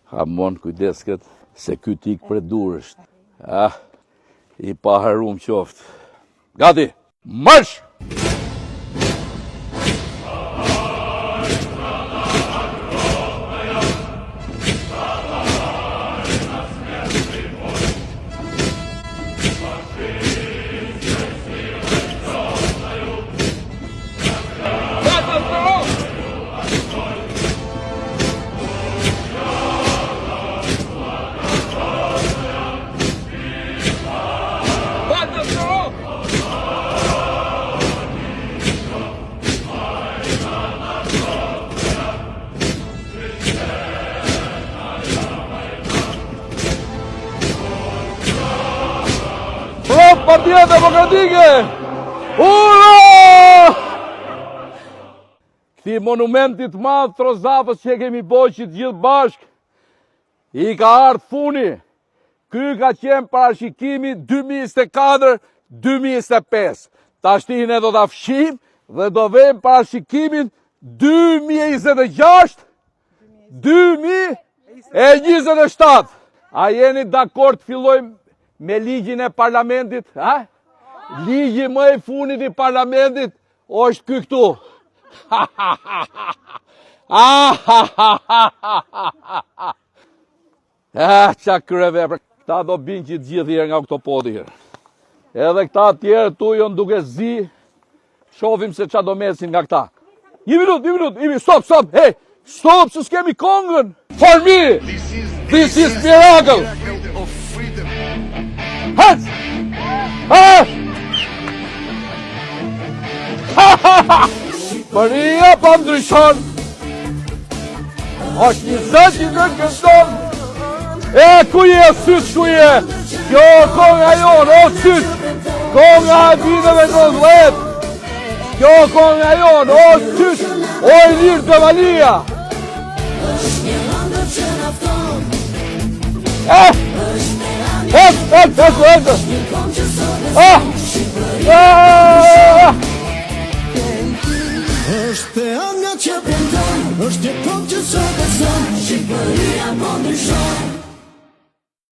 Hamon, kujdes këtë, se ky tik për durësht. I paharum qoftë. Gati, marsh! Partia Demokratike! Ura! Këti monumentit madh Trozavës që kemi boqit gjithë bashk, i ka ardhë funi. Ky ka qenë parashikimi 2024-2025. Tashtin e do të fshim dhe do vejmë parashikimin 2026-2027. A jeni dakord të fillojmë me ligjin e parlamentit, ligji më i funit i parlamentit është ky këtu. Qa kërëve, këta do binë që të gjithë nga këto podi. Edhe këta tjerë tu jonë duke zi, shofim se qa do mesin nga këta. Një minut, stop, hey, stop, se s'kemi kongën. For me, this is miracle. Hec! Maria pa ndryshon. Është një zët që në këndon. Ku je syt, ku je? Kjo konga jonë, o syt. Konga e viteve 90. Kjo konga jonë, o syt. O i lirë të valia. Hec!